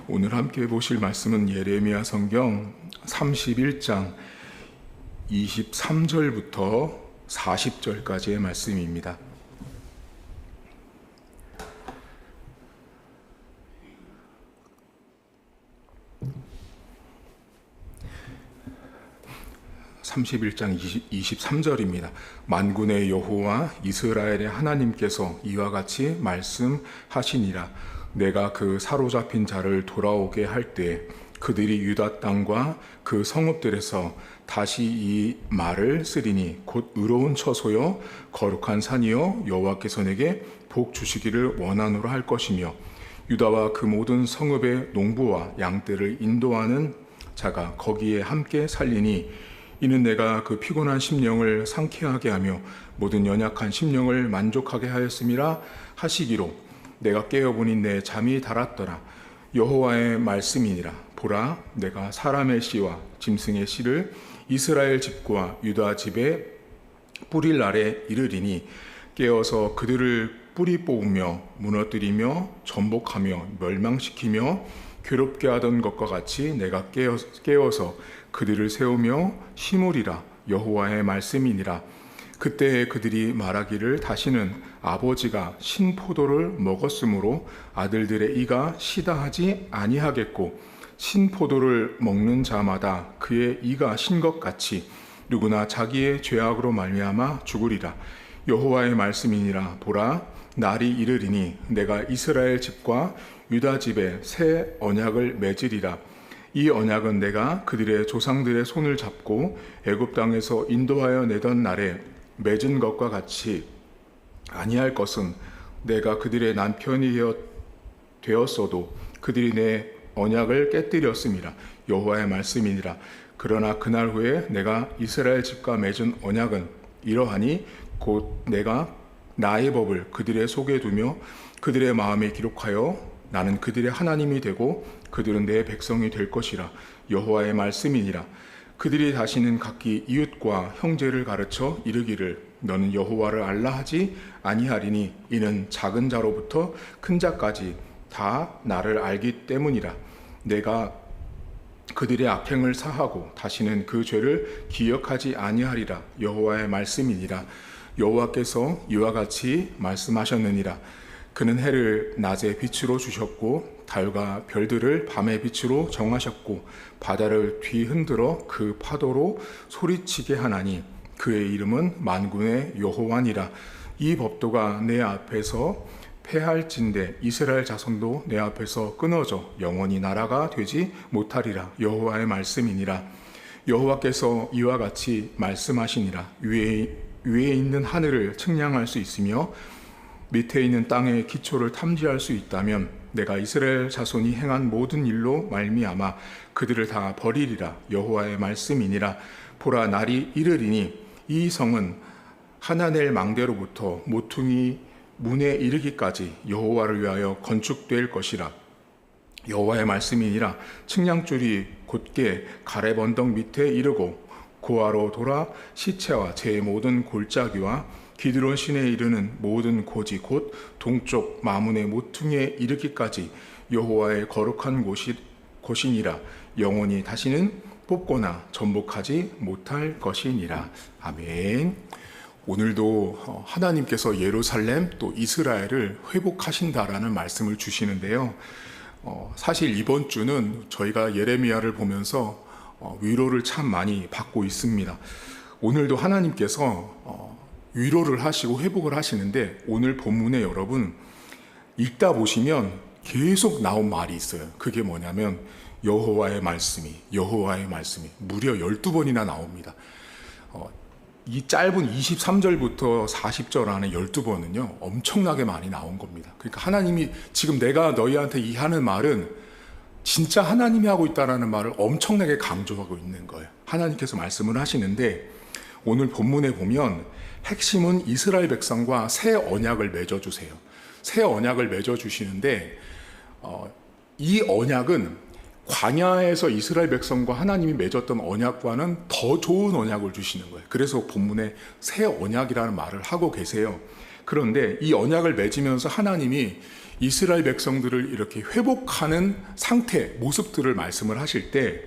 오늘 함께 보실 말씀은 예레미야 성경 31장 23절부터 40절까지의 말씀입니다. (31장 23절입니다) 만군의 여호와 이스라엘의 하나님께서 이와 같이 말씀하시니라. 내가 그 사로잡힌 자를 돌아오게 할 때 그들이 유다 땅과 그 성읍들에서 다시 이 말을 쓰리니 곧 의로운 처소여 거룩한 산이여 여호와께서 내게 복 주시기를 원하노라 할 것이며 유다와 그 모든 성읍의 농부와 양떼를 인도하는 자가 거기에 함께 살리니 이는 내가 그 피곤한 심령을 상쾌하게 하며 모든 연약한 심령을 만족하게 하였음이라 하시기로 내가 깨어보니 내 잠이 달았더라. 여호와의 말씀이니라. 보라, 내가 사람의 씨와 짐승의 씨를 이스라엘 집과 유다 집에 뿌릴 날에 이르리니 깨어서 그들을 뿌리 뽑으며 무너뜨리며 전복하며 멸망시키며 괴롭게 하던 것과 같이 내가 깨어서 그들을 세우며 심으리라. 여호와의 말씀이니라. 그때 그들이 말하기를 다시는 아버지가 신포도를 먹었으므로 아들들의 이가 시다 하지 아니하겠고 신포도를 먹는 자마다 그의 이가 신 것 같이 누구나 자기의 죄악으로 말미암아 죽으리라. 여호와의 말씀이니라. 보라, 날이 이르리니 내가 이스라엘 집과 유다 집에 새 언약을 맺으리라. 이 언약은 내가 그들의 조상들의 손을 잡고 애굽 땅에서 인도하여 내던 날에 맺은 것과 같이 아니할 것은 내가 그들의 남편이 되었어도 그들이 내 언약을 깨뜨렸음이라. 여호와의 말씀이니라. 그러나 그날 후에 내가 이스라엘 집과 맺은 언약은 이러하니 곧 내가 나의 법을 그들의 속에 두며 그들의 마음에 기록하여 나는 그들의 하나님이 되고 그들은 내 백성이 될 것이라. 여호와의 말씀이니라. 그들이 다시는 각기 이웃과 형제를 가르쳐 이르기를 너는 여호와를 알라 하지 아니하리니 이는 작은 자로부터 큰 자까지 다 나를 알기 때문이라. 내가 그들의 악행을 사하고 다시는 그 죄를 기억하지 아니하리라. 여호와의 말씀이니라. 여호와께서 이와 같이 말씀하셨느니라. 그는 해를 낮에 빛으로 주셨고 달과 별들을 밤의 빛으로 정하셨고 바다를 뒤흔들어 그 파도로 소리치게 하나니 그의 이름은 만군의 여호와니라. 이 법도가 내 앞에서 패할진대 이스라엘 자손도 내 앞에서 끊어져 영원히 나라가 되지 못하리라. 여호와의 말씀이니라. 여호와께서 이와 같이 말씀하시니라. 위에 있는 하늘을 측량할 수 있으며 밑에 있는 땅의 기초를 탐지할 수 있다면 내가 이스라엘 자손이 행한 모든 일로 말미암아 그들을 다 버리리라. 여호와의 말씀이니라. 보라, 날이 이르리니 이 성은 하나넬 망대로부터 모퉁이 문에 이르기까지 여호와를 위하여 건축될 것이라. 여호와의 말씀이니라. 측량줄이 곧게 가렙 언덕 밑에 이르고 고아로 돌아 시체와 제 모든 골짜기와 기드론 시내에 이르는 모든 고지 곧 동쪽 마문의 모퉁이에 이르기까지 여호와의 거룩한 곳이니라. 영원히 다시는 뽑거나 전복하지 못할 것이니라. 아멘. 오늘도 하나님께서 예루살렘 또 이스라엘을 회복하신다라는 말씀을 주시는데요. 사실 이번 주는 저희가 예레미야를 보면서 위로를 참 많이 받고 있습니다. 오늘도 하나님께서 위로를 하시고 회복을 하시는데 오늘 본문에 여러분 읽다 보시면 계속 나온 말이 있어요. 그게 뭐냐면 여호와의 말씀이 무려 12번이나 나옵니다. 이 짧은 23절부터 40절 안에 12번은요 엄청나게 많이 나온 겁니다. 그러니까 하나님이 지금 내가 너희한테 이 하는 말은 진짜 하나님이 하고 있다라는 말을 엄청나게 강조하고 있는 거예요. 하나님께서 말씀을 하시는데 오늘 본문에 보면 핵심은 이스라엘 백성과 새 언약을 맺어주세요. 새 언약을 맺어주시는데 이 언약은 광야에서 이스라엘 백성과 하나님이 맺었던 언약과는 더 좋은 언약을 주시는 거예요. 그래서 본문에 새 언약이라는 말을 하고 계세요. 그런데 이 언약을 맺으면서 하나님이 이스라엘 백성들을 이렇게 회복하는 상태, 모습들을 말씀을 하실 때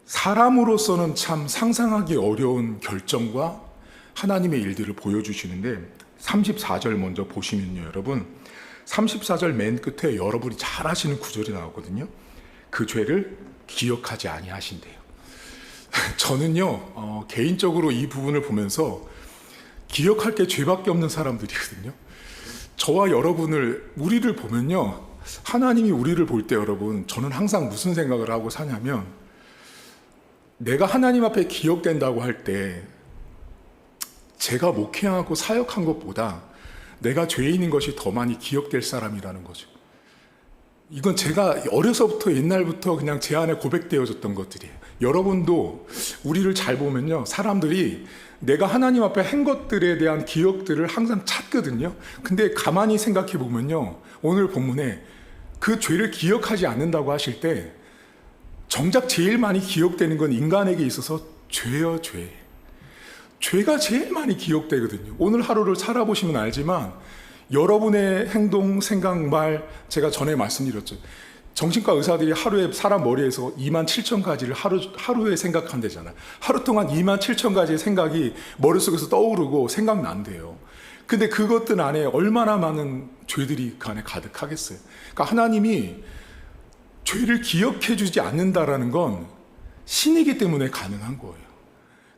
사람으로서는 참 상상하기 어려운 결정과 하나님의 일들을 보여주시는데 34절 먼저 보시면요, 여러분. 34절 맨 끝에 여러분이 잘 아시는 구절이 나오거든요. 그 죄를 기억하지 아니하신대요. 저는요, 개인적으로 이 부분을 보면서 기억할 게 죄밖에 없는 사람들이거든요. 저와 여러분을, 우리를 보면요, 하나님이 우리를 볼 때 여러분, 저는 항상 무슨 생각을 하고 사냐면, 내가 하나님 앞에 기억된다고 할 때, 제가 목회하고 사역한 것보다 내가 죄인인 것이 더 많이 기억될 사람이라는 거죠. 이건 제가 어려서부터 옛날부터 그냥 제 안에 고백되어졌던 것들이에요. 여러분도 우리를 잘 보면요, 사람들이 내가 하나님 앞에 한 것들에 대한 기억들을 항상 찾거든요. 근데 가만히 생각해 보면요, 오늘 본문에 그 죄를 기억하지 않는다고 하실 때 정작 제일 많이 기억되는 건 인간에게 있어서 죄요, 죄. 죄가 제일 많이 기억되거든요. 오늘 하루를 살아보시면 알지만 여러분의 행동, 생각, 말, 제가 전에 말씀드렸죠. 정신과 의사들이 하루에 사람 머리에서 27,000가지를 하루에 생각한대잖아요. 하루 동안 27,000가지의 생각이 머릿속에서 떠오르고 생각난대요. 근데 그것들 안에 얼마나 많은 죄들이 그 안에 가득하겠어요. 그러니까 하나님이 죄를 기억해 주지 않는다라는 건 신이기 때문에 가능한 거예요.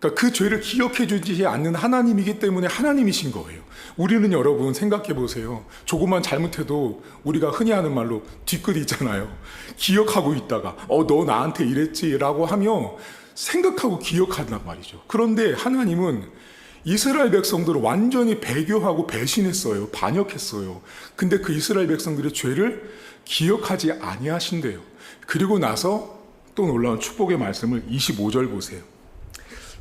그러니까 그 죄를 기억해 주지 않는 하나님이기 때문에 하나님이신 거예요. 우리는 여러분 생각해 보세요. 조금만 잘못해도 우리가 흔히 하는 말로 뒤끝 있잖아요. 기억하고 있다가 너 나한테 이랬지라고 하며 생각하고 기억한단 말이죠. 그런데 하나님은 이스라엘 백성들을 완전히 배교하고 배신했어요. 반역했어요. 근데 그 이스라엘 백성들의 죄를 기억하지 아니하신대요. 그리고 나서 또 놀라운 축복의 말씀을 25절 보세요.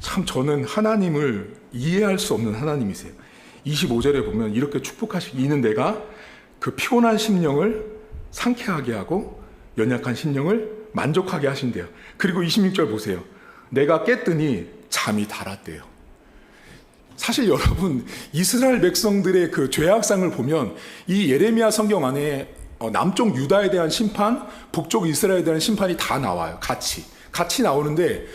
참 저는 하나님을 이해할 수 없는 하나님이세요. 25절에 보면 이렇게 축복하시는 내가 그 피곤한 심령을 상쾌하게 하고 연약한 심령을 만족하게 하신대요. 그리고 26절 보세요. 내가 깼더니 잠이 달았대요. 사실 여러분, 이스라엘 백성들의 그 죄악상을 보면 이 예레미야 성경 안에 남쪽 유다에 대한 심판, 북쪽 이스라엘에 대한 심판이 다 나와요. 같이 나오는데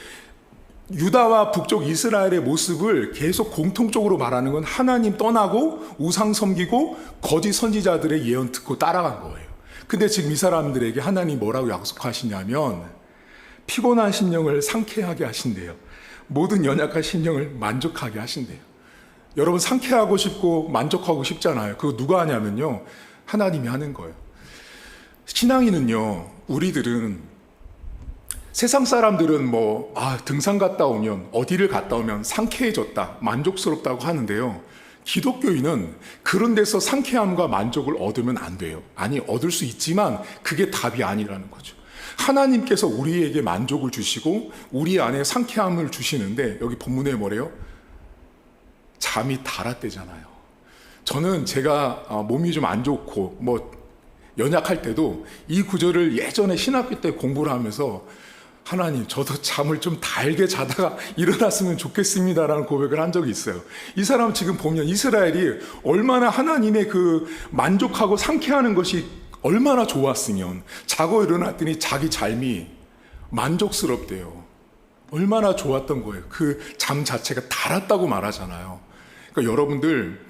유다와 북쪽 이스라엘의 모습을 계속 공통적으로 말하는 건 하나님 떠나고 우상 섬기고 거짓 선지자들의 예언 듣고 따라간 거예요. 근데 지금 이 사람들에게 하나님 뭐라고 약속하시냐면 피곤한 심령을 상쾌하게 하신대요. 모든 연약한 심령을 만족하게 하신대요. 여러분 상쾌하고 싶고 만족하고 싶잖아요. 그거 누가 하냐면요, 하나님이 하는 거예요. 신앙인은요, 우리들은 세상 사람들은 등산 갔다 오면, 어디를 갔다 오면 상쾌해졌다, 만족스럽다고 하는데요. 기독교인은 그런 데서 상쾌함과 만족을 얻으면 안 돼요. 아니, 얻을 수 있지만 그게 답이 아니라는 거죠. 하나님께서 우리에게 만족을 주시고 우리 안에 상쾌함을 주시는데 여기 본문에 뭐래요? 잠이 달았대잖아요. 저는 제가 몸이 좀 안 좋고 연약할 때도 이 구절을 예전에 신학교 때 공부를 하면서 하나님, 저도 잠을 좀 달게 자다가 일어났으면 좋겠습니다라는 고백을 한 적이 있어요. 이 사람 지금 보면 이스라엘이 얼마나 하나님의 그 만족하고 상쾌하는 것이 얼마나 좋았으면 자고 일어났더니 자기 삶이 만족스럽대요. 얼마나 좋았던 거예요. 그 잠 자체가 달았다고 말하잖아요. 그러니까 여러분들,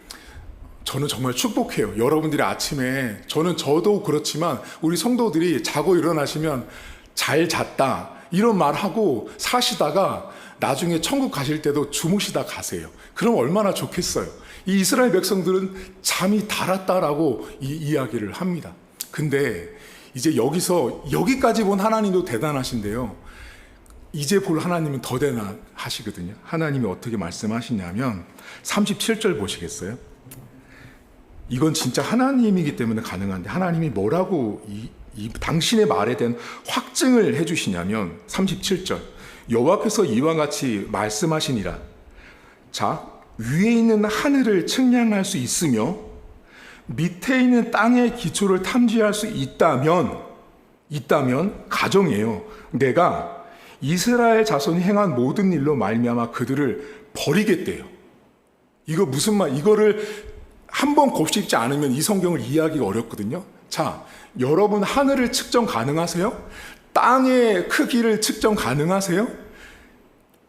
저는 정말 축복해요. 여러분들이 아침에, 저도 그렇지만 우리 성도들이 자고 일어나시면 잘 잤다 이런 말하고 사시다가 나중에 천국 가실 때도 주무시다 가세요. 그럼 얼마나 좋겠어요. 이 이스라엘 백성들은 잠이 달았다라고 이야기를 합니다. 근데 이제 여기까지 본 하나님도 대단하신데요, 이제 볼 하나님은 더 대단하시거든요. 하나님이 어떻게 말씀하시냐면 37절 보시겠어요? 이건 진짜 하나님이기 때문에 가능한데 하나님이 뭐라고 이 당신의 말에 대한 확증을 해주시냐면 37절, 여호와께서 이와 같이 말씀하시니라. 자, 위에 있는 하늘을 측량할 수 있으며 밑에 있는 땅의 기초를 탐지할 수 있다면 가정이에요. 내가 이스라엘 자손이 행한 모든 일로 말미암아 그들을 버리겠대요. 이거 무슨 말, 이거를 한번 곱씹지 않으면 이 성경을 이해하기가 어렵거든요. 자, 여러분 하늘을 측정 가능하세요? 땅의 크기를 측정 가능하세요?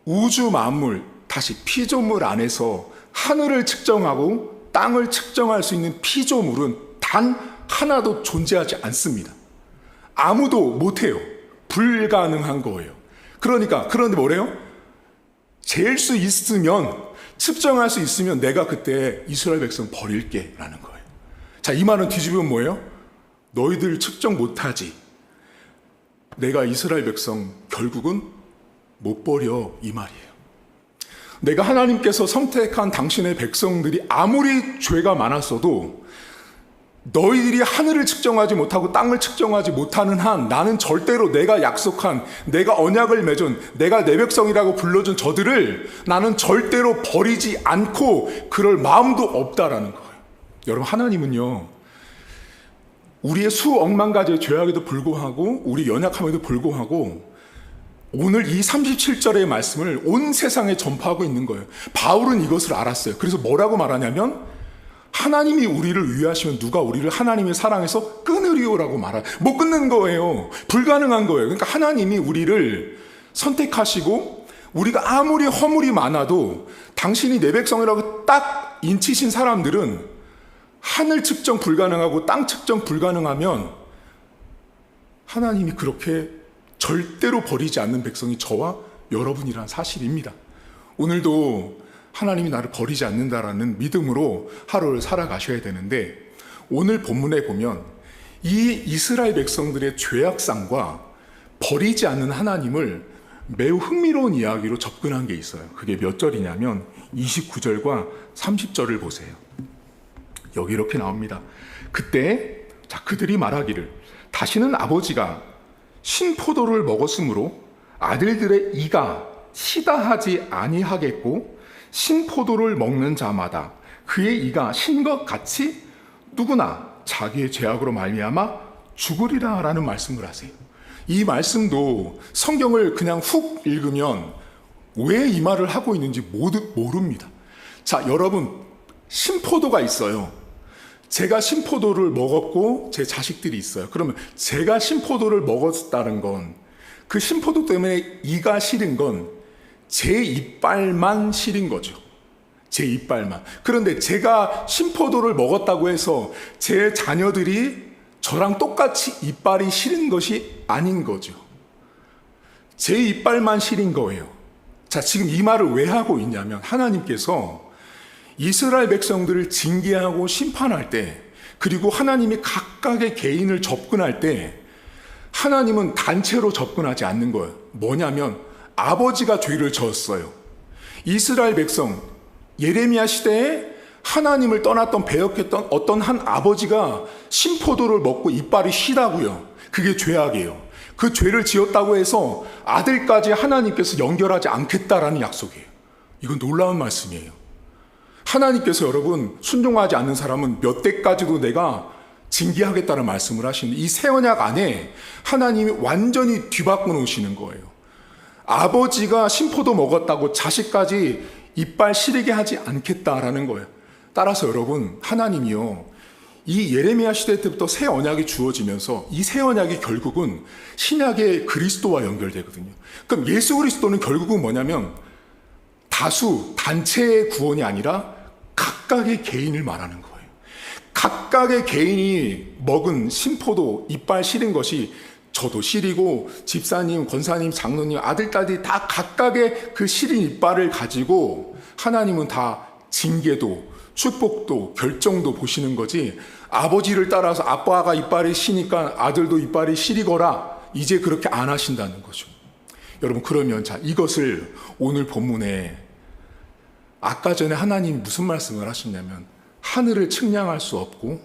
우주 만물, 다시 피조물 안에서 하늘을 측정하고 땅을 측정할 수 있는 피조물은 단 하나도 존재하지 않습니다. 아무도 못해요. 불가능한 거예요. 그런데 뭐래요? 잴 수 있으면, 측정할 수 있으면 내가 그때 이스라엘 백성 버릴게 라는 거예요. 자, 이 말은 뒤집으면 뭐예요? 너희들 측정 못하지. 내가 이스라엘 백성 결국은 못 버려, 이 말이에요. 내가 하나님께서 선택한 당신의 백성들이 아무리 죄가 많았어도 너희들이 하늘을 측정하지 못하고 땅을 측정하지 못하는 한 나는 절대로 내가 약속한, 내가 언약을 맺은, 내가 내 백성이라고 불러준 저들을 나는 절대로 버리지 않고 그럴 마음도 없다라는 거예요. 여러분, 하나님은요, 우리의 수억만 가지의 죄악에도 불구하고, 우리 연약함에도 불구하고 오늘 이 37절의 말씀을 온 세상에 전파하고 있는 거예요. 바울은 이것을 알았어요. 그래서 뭐라고 말하냐면, 하나님이 우리를 위하시면 누가 우리를 하나님의 사랑에서 끊으리오라고 못 끊는 거예요. 불가능한 거예요. 그러니까 하나님이 우리를 선택하시고 우리가 아무리 허물이 많아도 당신이 내 백성이라고 딱 인치신 사람들은 하늘 측정 불가능하고 땅 측정 불가능하면 하나님이 그렇게 절대로 버리지 않는 백성이 저와 여러분이란 사실입니다. 오늘도 하나님이 나를 버리지 않는다라는 믿음으로 하루를 살아가셔야 되는데, 오늘 본문에 보면 이 이스라엘 백성들의 죄악상과 버리지 않는 하나님을 매우 흥미로운 이야기로 접근한 게 있어요. 그게 몇 절이냐면 29절과 30절을 보세요. 여기 이렇게 나옵니다. 그때 그들이 말하기를 다시는 아버지가 신포도를 먹었으므로 아들들의 이가 시다하지 아니하겠고 신포도를 먹는 자마다 그의 이가 신 것 같이 누구나 자기의 죄악으로 말미암아 죽으리라 라는 말씀을 하세요. 이 말씀도 성경을 그냥 훅 읽으면 왜 이 말을 하고 있는지 모릅니다. 자, 여러분, 신포도가 있어요. 제가 신포도를 먹었고 제 자식들이 있어요. 그러면 제가 신포도를 먹었다는 건, 그 신포도 때문에 이가 시린 건 제 이빨만 시린 거죠. 제 이빨만. 그런데 제가 신포도를 먹었다고 해서 제 자녀들이 저랑 똑같이 이빨이 시린 것이 아닌 거죠. 제 이빨만 시린 거예요. 자, 지금 이 말을 왜 하고 있냐면, 하나님께서 이스라엘 백성들을 징계하고 심판할 때, 그리고 하나님이 각각의 개인을 접근할 때 하나님은 단체로 접근하지 않는 거예요. 뭐냐면 아버지가 죄를 저었어요. 이스라엘 백성, 예레미야 시대에 하나님을 떠났던, 배역했던 어떤 한 아버지가 신포도를 먹고 이빨이 시다고요. 그게 죄악이에요. 그 죄를 지었다고 해서 아들까지 하나님께서 연결하지 않겠다라는 약속이에요. 이건 놀라운 말씀이에요. 하나님께서 여러분, 순종하지 않는 사람은 몇 대까지도 내가 징계하겠다는 말씀을 하시는데, 이 새 언약 안에 하나님이 완전히 뒤바꿔 놓으시는 거예요. 아버지가 신포도 먹었다고 자식까지 이빨 시리게 하지 않겠다라는 거예요. 따라서 여러분, 하나님이요, 이 예레미야 시대 때부터 새 언약이 주어지면서 이 새 언약이 결국은 신약의 그리스도와 연결되거든요. 그럼 예수 그리스도는 결국은 뭐냐면 다수, 단체의 구원이 아니라 각각의 개인을 말하는 거예요. 각각의 개인이 먹은 신포도 이빨 시린 것이 저도 시리고 집사님, 권사님, 장로님, 아들, 딸이 다 각각의 그 시린 이빨을 가지고 하나님은 다 징계도, 축복도, 결정도 보시는 거지, 아버지를 따라서 아빠가 이빨이 시니까 아들도 이빨이 시리거라, 이제 그렇게 안 하신다는 거죠. 여러분, 그러면 자, 이것을 오늘 본문에 아까 전에 하나님이 무슨 말씀을 하셨냐면, 하늘을 측량할 수 없고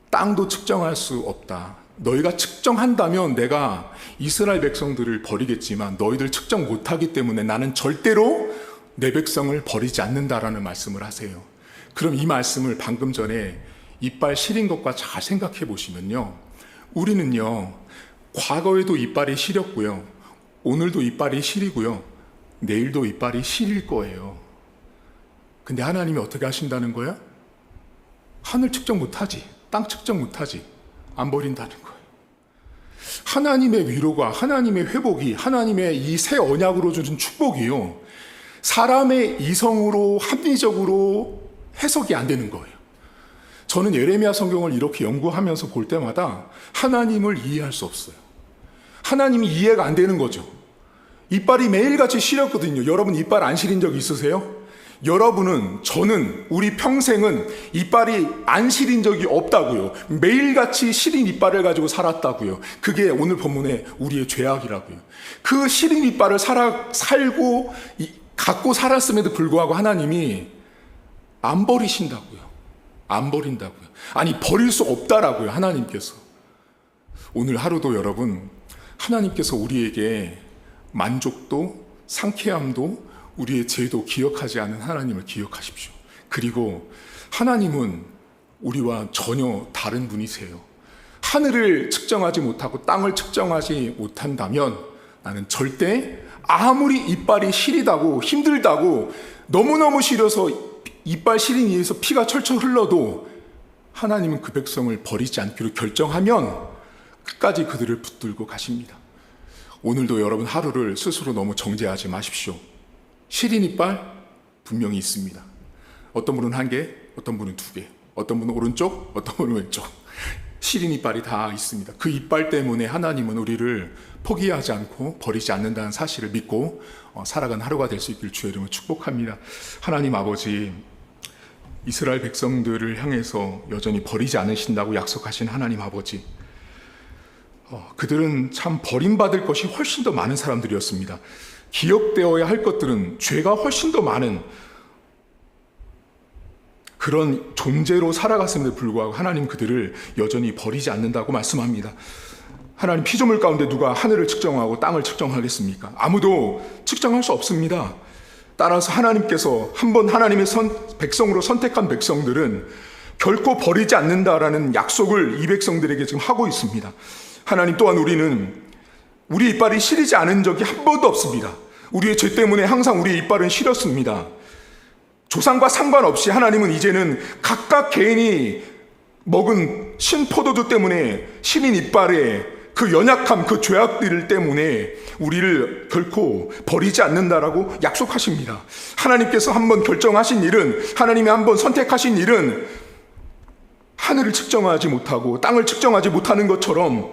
땅도 측정할 수 없다. 너희가 측정한다면 내가 이스라엘 백성들을 버리겠지만 너희들 측정 못하기 때문에 나는 절대로 내 백성을 버리지 않는다라는 말씀을 하세요. 그럼 이 말씀을 방금 전에 이빨 시린 것과 잘 생각해 보시면요, 우리는요, 과거에도 이빨이 시렸고요, 오늘도 이빨이 시리고요, 내일도 이빨이 시릴 거예요. 근데 하나님이 어떻게 하신다는 거야? 하늘 측정 못하지, 땅 측정 못하지, 안 버린다는 거예요. 하나님의 위로가, 하나님의 회복이, 하나님의 이 새 언약으로 주는 축복이요, 사람의 이성으로 합리적으로 해석이 안 되는 거예요. 저는 예레미야 성경을 이렇게 연구하면서 볼 때마다 하나님을 이해할 수 없어요. 하나님이 이해가 안 되는 거죠. 이빨이 매일같이 시렸거든요. 여러분 이빨 안 시린 적 있으세요? 여러분은, 저는, 우리 평생은 이빨이 안 시린 적이 없다고요. 매일같이 시린 이빨을 가지고 살았다고요. 그게 오늘 본문의 우리의 죄악이라고요. 그 시린 이빨을 살고 갖고 살았음에도 불구하고 하나님이 안 버리신다고요. 안 버린다고요. 아니, 버릴 수 없다라고요, 하나님께서. 오늘 하루도 여러분, 하나님께서 우리에게 만족도, 상쾌함도, 우리의 죄도 기억하지 않은 하나님을 기억하십시오. 그리고 하나님은 우리와 전혀 다른 분이세요. 하늘을 측정하지 못하고 땅을 측정하지 못한다면 나는 절대 아무리 이빨이 시리다고 힘들다고 너무너무 시려서 이빨 시린 이에서 피가 철철 흘러도 하나님은 그 백성을 버리지 않기로 결정하면 끝까지 그들을 붙들고 가십니다. 오늘도 여러분 하루를 스스로 너무 정죄하지 마십시오. 시린 이빨 분명히 있습니다. 어떤 분은 1개, 어떤 분은 2개, 어떤 분은 오른쪽, 어떤 분은 왼쪽. 시린 이빨이 다 있습니다. 그 이빨 때문에 하나님은 우리를 포기하지 않고 버리지 않는다는 사실을 믿고 살아가는 하루가 될 수 있길 주의 이름으로 축복합니다. 하나님 아버지, 이스라엘 백성들을 향해서 여전히 버리지 않으신다고 약속하신 하나님 아버지, 그들은 참 버림받을 것이 훨씬 더 많은 사람들이었습니다. 기억되어야 할 것들은 죄가 훨씬 더 많은 그런 존재로 살아갔음에도 불구하고 하나님 그들을 여전히 버리지 않는다고 말씀합니다. 하나님, 피조물 가운데 누가 하늘을 측정하고 땅을 측정하겠습니까? 아무도 측정할 수 없습니다. 따라서 하나님께서 한번 하나님의 백성으로 선택한 백성들은 결코 버리지 않는다라는 약속을 이 백성들에게 지금 하고 있습니다. 하나님, 또한 우리는 우리 이빨이 시리지 않은 적이 한 번도 없습니다. 우리의 죄 때문에 항상 우리의 이빨은 시렸습니다. 조상과 상관없이 하나님은 이제는 각각 개인이 먹은 신포도주 때문에 시린 이빨에 그 연약함, 그 죄악들 때문에 우리를 결코 버리지 않는다라고 약속하십니다. 하나님께서 한번 결정하신 일은, 하나님이 한번 선택하신 일은 하늘을 측정하지 못하고 땅을 측정하지 못하는 것처럼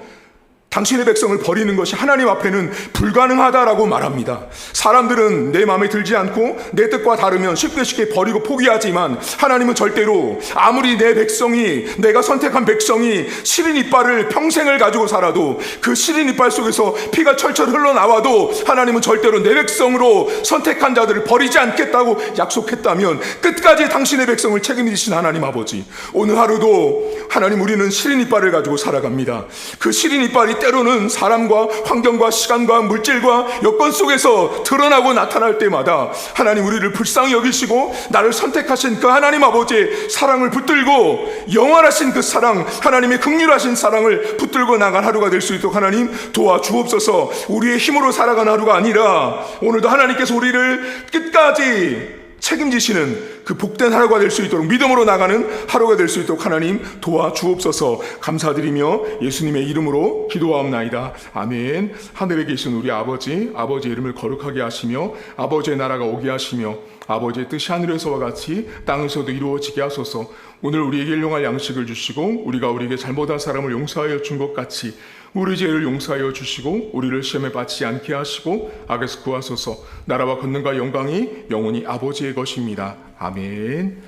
당신의 백성을 버리는 것이 하나님 앞에는 불가능하다라고 말합니다. 사람들은 내 마음에 들지 않고 내 뜻과 다르면 쉽게 버리고 포기하지만 하나님은 절대로 아무리 내 백성이, 내가 선택한 백성이 시린 이빨을 평생을 가지고 살아도 그 시린 이빨 속에서 피가 철철 흘러나와도 하나님은 절대로 내 백성으로 선택한 자들을 버리지 않겠다고 약속했다면 끝까지 당신의 백성을 책임지신 하나님 아버지, 오늘 하루도 하나님, 우리는 시린 이빨을 가지고 살아갑니다. 그 시린 이빨이 때로는 사람과 환경과 시간과 물질과 여건 속에서 드러나고 나타날 때마다 하나님, 우리를 불쌍히 여기시고 나를 선택하신 그 하나님 아버지의 사랑을 붙들고 영원하신 그 사랑, 하나님의 긍휼하신 사랑을 붙들고 나간 하루가 될 수 있도록 하나님 도와주옵소서. 우리의 힘으로 살아가는 하루가 아니라 오늘도 하나님께서 우리를 끝까지 책임지시는 그 복된 하루가 될 수 있도록 믿음으로 나가는 하루가 될 수 있도록 하나님 도와주옵소서. 감사드리며 예수님의 이름으로 기도하옵나이다. 아멘. 하늘에 계신 우리 아버지, 아버지의 이름을 거룩하게 하시며 아버지의 나라가 오게 하시며 아버지의 뜻이 하늘에서와 같이 땅에서도 이루어지게 하소서. 오늘 우리에게 일용할 양식을 주시고 우리가 우리에게 잘못한 사람을 용서하여 준 것 같이 우리 죄를 용서하여 주시고 우리를 시험에 빠지지 않게 하시고 악에서 구하소서. 나라와 권능과 영광이 영원히 아버지의 것입니다. 아멘.